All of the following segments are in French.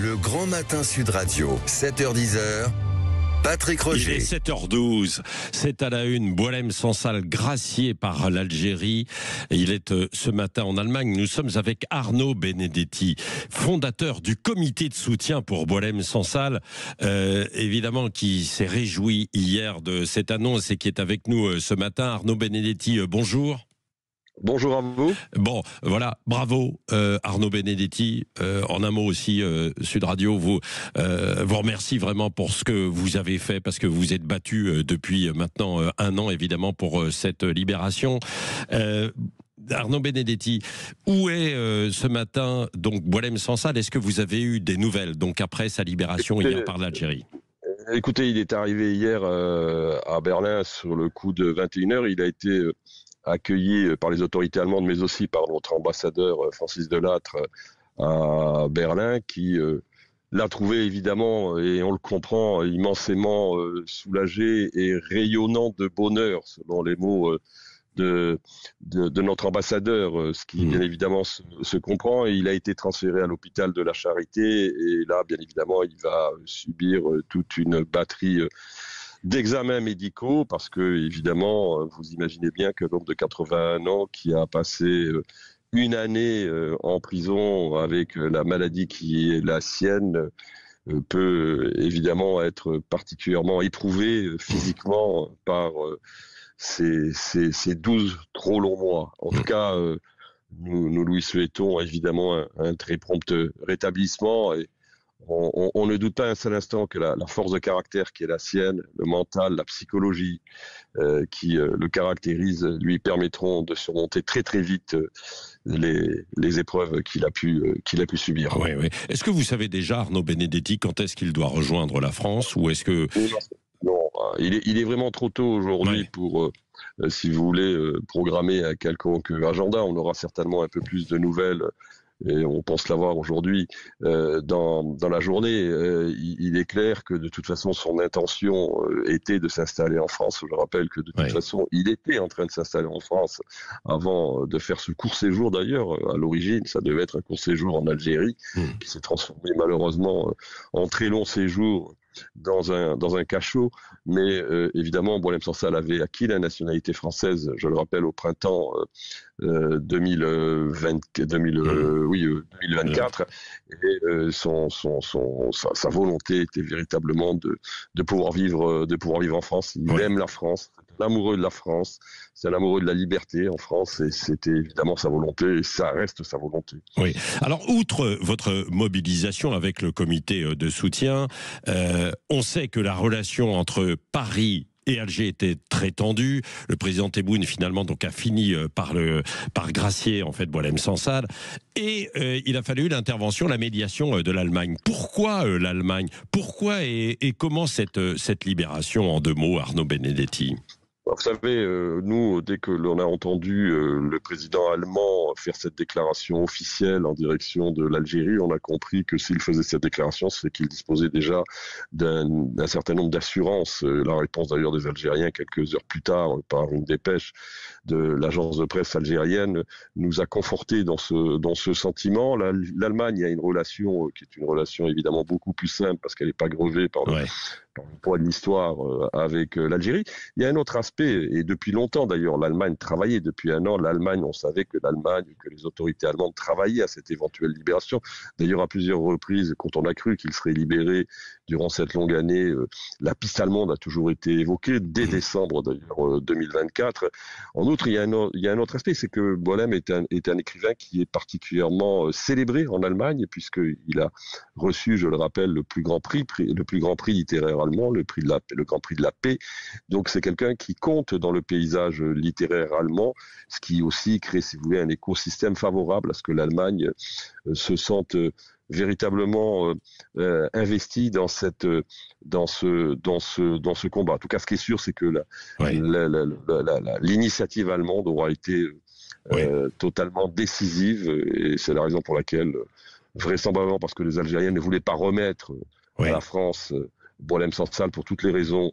Le Grand Matin Sud Radio, 7h-10h. Patrick Roger. Il est 7h12. C'est à la une. Boualem Sansal gracié par l'Algérie. Il est ce matin en Allemagne. Nous sommes avec Arnaud Benedetti, fondateur du comité de soutien pour Boualem Sansal. Évidemment, qui s'est réjoui hier de cette annonce et qui est avec nous ce matin. Arnaud Benedetti, bonjour. Bonjour à vous. Bon, voilà, bravo Arnaud Benedetti. En un mot aussi, Sud Radio vous remercie vraiment pour ce que vous avez fait, parce que vous êtes battu depuis maintenant un an, évidemment, pour cette libération. Arnaud Benedetti, où est ce matin donc Boualem Sansal? Est-ce que vous avez eu des nouvelles donc après sa libération hier par l'Algérie? Écoutez, il est arrivé hier à Berlin sur le coup de 21h. Il a été accueilli par les autorités allemandes, mais aussi par notre ambassadeur Francis Delattre à Berlin, qui l'a trouvé évidemment, et on le comprend, immensément soulagé et rayonnant de bonheur, selon les mots de notre ambassadeur, ce qui bien évidemment se comprend. Et il a été transféré à l'hôpital de la Charité, et là, bien évidemment, il va subir toute une batterie d'examens médicaux, parce que évidemment, vous imaginez bien que l'homme de 81 ans qui a passé une année en prison avec la maladie qui est la sienne peut évidemment être particulièrement éprouvé physiquement par ces 12 trop longs mois. En tout cas, nous lui souhaitons évidemment un très prompt rétablissement, et on ne doute pas un seul instant que la force de caractère qui est la sienne, le mental, la psychologie qui le caractérise, lui permettront de surmonter très très vite les épreuves qu'il a pu subir. Oui, oui. Est-ce que vous savez déjà, Arnaud Benedetti, quand est-ce qu'il doit rejoindre la France, ou est-ce que... Non, il est vraiment trop tôt aujourd'hui pour, si vous voulez, programmer un quelconque agenda. On aura certainement un peu plus de nouvelles, et on pense l'avoir aujourd'hui dans la journée. Il est clair que de toute façon son intention était de s'installer en France. Je rappelle que de toute façon il était en train de s'installer en France avant de faire ce court séjour. D'ailleurs, à l'origine ça devait être un court séjour en Algérie qui s'est transformé malheureusement en très long séjour dans un cachot. Mais évidemment, Boualem Sansal avait acquis la nationalité française, je le rappelle, au printemps 2024, et sa volonté était véritablement de pouvoir vivre en France. Il aime la France, c'est un amoureux de la France, c'est un amoureux de la liberté en France, et c'était évidemment sa volonté, et ça reste sa volonté. Oui. Alors, outre votre mobilisation avec le comité de soutien, on sait que la relation entre Paris et Alger était très tendue. Le président Tebboune finalement donc a fini par gracier en fait Boualem Sansal, et il a fallu l'intervention, la médiation de l'Allemagne. Pourquoi l'Allemagne? Pourquoi et comment cette libération, en deux mots, Arnaud Benedetti? Vous savez, nous, dès que l'on a entendu le président allemand faire cette déclaration officielle en direction de l'Algérie, on a compris que s'il faisait cette déclaration, c'est qu'il disposait déjà d'un certain nombre d'assurances. La réponse d'ailleurs des Algériens, quelques heures plus tard, par une dépêche de l'agence de presse algérienne, nous a confortés dans ce sentiment. L'Allemagne a une relation qui est une relation évidemment beaucoup plus simple, parce qu'elle n'est pas grevée par le poids de l'histoire avec l'Algérie. Il y a un autre aspect, et depuis longtemps d'ailleurs, l'Allemagne travaillait, depuis un an, on savait que les autorités allemandes travaillaient à cette éventuelle libération. D'ailleurs, à plusieurs reprises, quand on a cru qu'il serait libéré durant cette longue année, la piste allemande a toujours été évoquée, dès décembre d'ailleurs 2024. En outre, il y a un autre aspect, c'est que Boualem est un écrivain qui est particulièrement célébré en Allemagne, puisqu'il a reçu, je le rappelle, le plus grand prix littéraire allemand, le Grand Prix de la paix. Donc c'est quelqu'un qui compte dans le paysage littéraire allemand, ce qui aussi crée, si vous voulez, un écosystème favorable à ce que l'Allemagne se sente véritablement investi dans ce combat. En tout cas, ce qui est sûr, c'est que l'initiative allemande aura été totalement décisive, et c'est la raison pour laquelle, vraisemblablement parce que les Algériens ne voulaient pas remettre à la France Boualem Sansal, pour toutes les raisons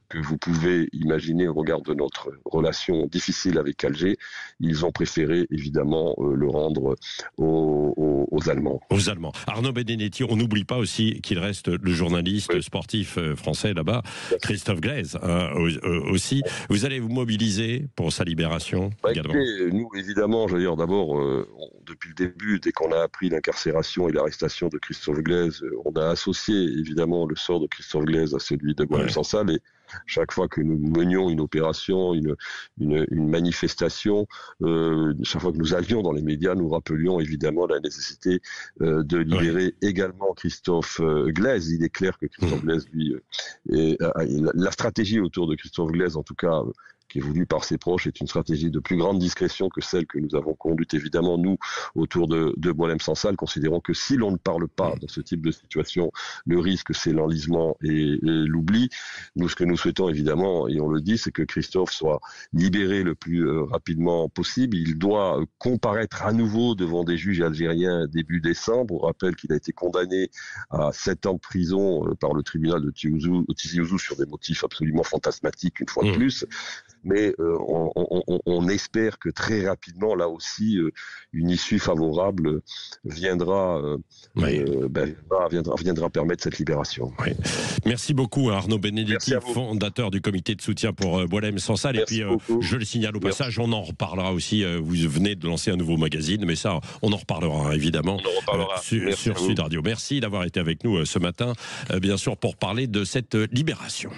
que vous pouvez imaginer au regard de notre relation difficile avec Alger, ils ont préféré évidemment le rendre au aux Allemands. Aux Allemands. Arnaud Benedetti, on n'oublie pas aussi qu'il reste le journaliste sportif français là-bas, Christophe Glaise aussi. Vous allez vous mobiliser pour sa libération également? Écoutez, nous, évidemment, je veux dire, d'abord, depuis le début, dès qu'on a appris l'incarcération et l'arrestation de Christophe Glaise, on a associé évidemment le sort de Christophe Glaise à celui de Boualem Sansal, et chaque fois que nous menions une opération, une manifestation, chaque fois que nous allions dans les médias, nous rappelions évidemment la nécessité de libérer également Christophe Glaise. Il est clair que Christophe Glaise, lui, la stratégie autour de Christophe Glaise, en tout cas, qui est voulue par ses proches, est une stratégie de plus grande discrétion que celle que nous avons conduite, évidemment, nous, autour de Boualem Sansal, considérant que si l'on ne parle pas dans ce type de situation, le risque, c'est l'enlisement et l'oubli. Nous, ce que nous souhaitons, évidemment, et on le dit, c'est que Christophe soit libéré le plus rapidement possible. Il doit comparaître à nouveau devant des juges algériens début décembre. On rappelle qu'il a été condamné à 7 ans de prison par le tribunal de Tizi Ouzou sur des motifs absolument fantasmatiques, une fois de plus. Mais on espère que très rapidement, là aussi, une issue favorable viendra permettre cette libération. Oui. Merci beaucoup Arnaud Benedetti, fondateur du comité de soutien pour Boualem Sansal. Et puis, je le signale au passage, on en reparlera aussi. Vous venez de lancer un nouveau magazine, mais ça, on en reparlera évidemment sur Sud Radio. Merci d'avoir été avec nous ce matin, bien sûr, pour parler de cette libération.